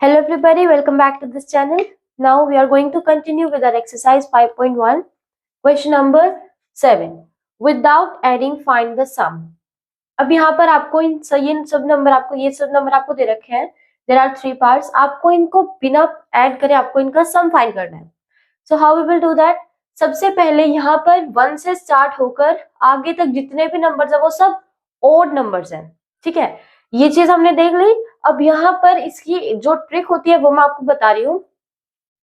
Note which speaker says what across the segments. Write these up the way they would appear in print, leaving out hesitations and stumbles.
Speaker 1: Hello everybody, welcome back to this channel. Now we are going to continue with our exercise 5.1, question number 7. Without adding find the sum. अब यहाँ पर आपको ये सब number आपको दे रखे हैं. There are 3 parts. आपको इनको बिना ऐड करे आपको इनका सम फाइंड करना है. So how we will do that? सबसे पहले यहाँ पर 1 से स्टार्ट होकर आगे तक जितने भी नंबर्स है वो सब ओड नंबर्स हैं. ठीक है, ये चीज हमने देख ली. अब यहाँ पर इसकी जो ट्रिक होती है वो मैं आपको बता रही हूँ.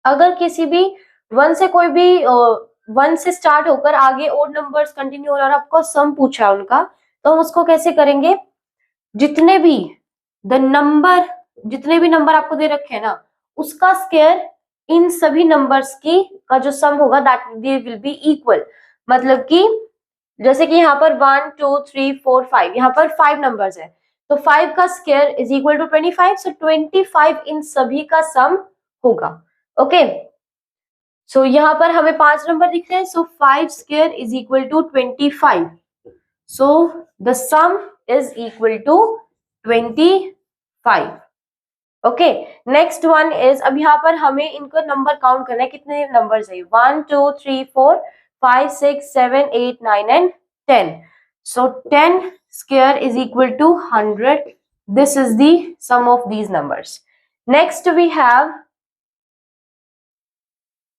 Speaker 1: अगर किसी भी 1 से कोई भी 1 से स्टार्ट होकर आगे ओड नंबर्स कंटिन्यू हो रहा है और आपको सम पूछा है उनका, तो हम उसको कैसे करेंगे? जितने भी नंबर आपको दे रखे हैं ना, उसका स्क्वायर इन सभी नंबर्स की का जो सम होगा दैट विल बी इक्वल. मतलब कि जैसे कि यहाँ पर 1 2 3 4 5, यहाँ पर 5 नंबर्स है, तो 5 का स्क्वायर इज इक्वल टू 25. सो 25 इन सभी का सम होगा. ओके, सो यहाँ पर हमें 5 नंबर दिख रहे हैं. So 5 square is equal to 25. So the sum is equal to 25. Okay, next one is, अब यहाँ पर हमें इनको नंबर काउंट करना है. कितने नंबर्स है? 1 2 3 4 5 6 7 8 9 and 10. So 10 square is equal to 100. This is the sum of these numbers. Next we have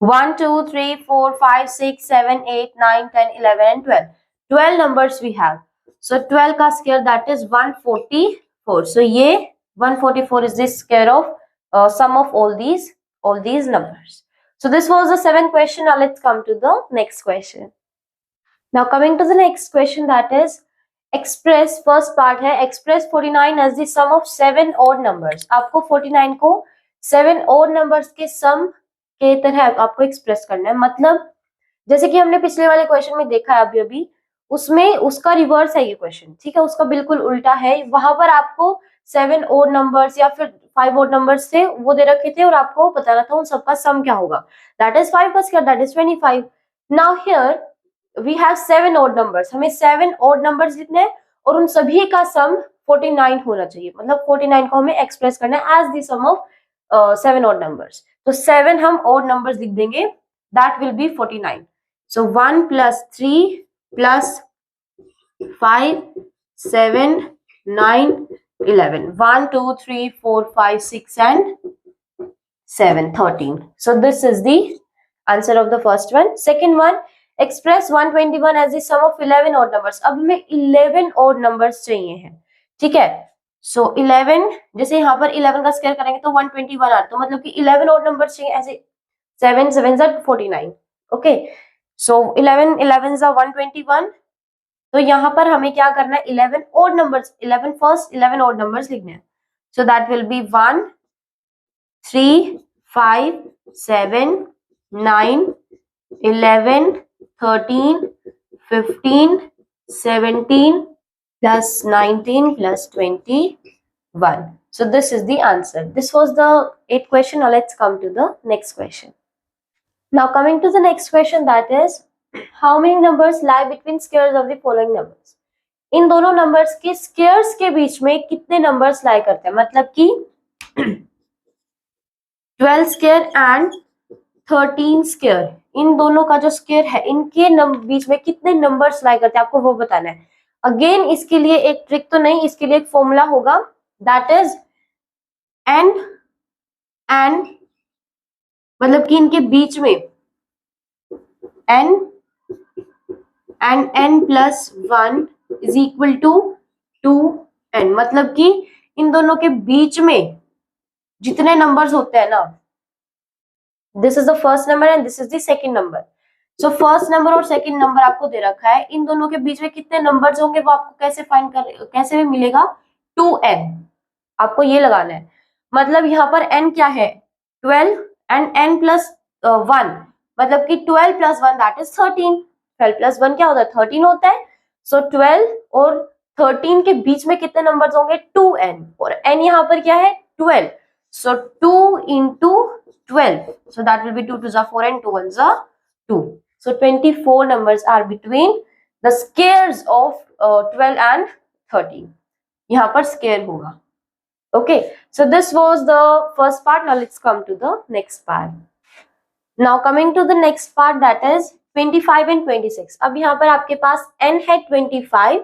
Speaker 1: 1 2 3 4 5 6 7 8 9 10 11 and 12. 12 numbers we have. So 12 का square that is 144. So ये 144 is the square of sum of all these numbers. So this was the 7th question. Now let's come to the next question. Now coming to the next question, that is express, first part है express 49 as the sum of 7 odd numbers. आपको 49 को 7 odd numbers के sum के तरह आपको express करना है. मतलब जैसे कि हमने पिछले वाले क्वेश्चन में देखा है अभी उसमें उसका रिवर्स है ये क्वेश्चन. ठीक है, उसका बिल्कुल उल्टा है. वहां पर आपको 7 ओड नंबर्स या फिर 5 ओड नंबर्स थे वो दे रखे थे और आपको बताना था उन सबका सम क्या होगा. दैट इज 5 का square, that is 25. Now here we have 7 odd numbers. हमें 7 ओड नंबर्स लिखने हैं और उन सभी का सम 49 होना चाहिए. मतलब 49 को हमें एक्सप्रेस करना है as the sum of 7 odd numbers. तो 7 हम ओड नंबर्स लिख देंगे, that will be 49. So 1 plus 3 plus 5 7 9 11. 1 2 3 4 5 6 and 7 13. So this is the answer of the first one. Second one, express 121 as the sum of 11 odd numbers. अब हमें 11 odd numbers चाहिए हैं. ठीक है, so 11, जैसे यहाँ पर 11 का स्क्वायर करेंगे तो 121 आता है. तो मतलब कि 11 odd numbers चाहिए. ऐसे 7 7 are 49. Okay, so 11 11 are 121. तो यहाँ पर हमें क्या करना है? 11 odd numbers, 11 first 11 odd numbers लिखने हैं. So that will B 1 3 5 7 9 11 13 15 17 plus 19 plus 21. So this is the answer. This was the 8th question. Now let's come to the next question. Now coming to the next question, that is how many numbers lie between squares of the following numbers. इन दोनों numbers के squares के बीच में कितने numbers लाई करते हैं? मतलब कि 12 square and 13 square, इन दोनों का जो स्क्वायर है इनके बीच में कितने नंबर्स लाई करते हैं आपको वो बताना है. अगेन इसके लिए एक ट्रिक तो नहीं, इसके लिए एक फॉर्मूला होगा, दैट इज एन मतलब कि इनके बीच में n and n plus 1 is equal to 2n. मतलब कि इन दोनों के बीच में जितने नंबर्स होते हैं ना, this is the first number and this is the second number. So first number और सेकंड नंबर आपको दे रखा है. इन दोनों के बीच में कितने नंबर्स होंगे वो आपको कैसे भी मिलेगा? 2n. आपको ये लगाना है. मतलब यहाँ पर n क्या है? 12 एंड n plus 1, मतलब कि 12 plus 1 that is 13. 12 plus 1 क्या होता है? 13 होता है. सो 12 और 13 के बीच में कितने नंबर्स होंगे? 2n. और n यहाँ पर क्या है? 12. सो 2 into 12. So that will be 2 2s are 4 and 2 1s are 2. So 24 numbers are between the squares of 12 and 13. यहाँ पर स्क्वायर होगा. Okay, So this was the first part. Now let's come to the next part. Now coming to the next part, that is 25 and 26. अब यहाँ पर आपके पास n है 25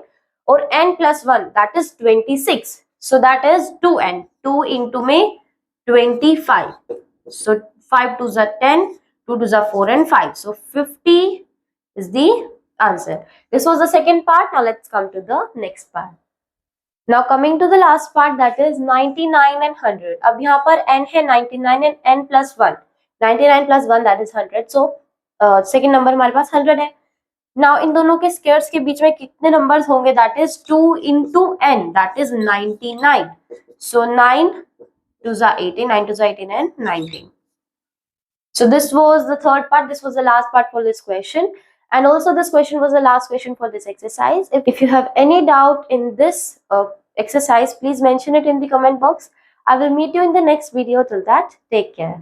Speaker 1: और n plus 1 that is 26. So that is 2n. 2 into में 25. So 5 2s are 10, 2 2s are 4 and 5. So 50 is the answer. This was the second part. Now let's come to the next part. Now coming to the last part, that is 99 and 100. अब यहाँ पर n है 99 and n plus 1. 99 plus 1 that is 100. So second number हमारे पास 100 है. Now इन दोनों के squares के बीच में कितने नंबर्स होंगे? That is 2 into n, that is 99. So 9 2s are 18, 9 2s are 18 and 19. So this was the third part. This was the last part for this question. And also this question was the last question for this exercise. If you have any doubt in this exercise, please mention it in the comment box. I will meet you in the next video. Till that, take care.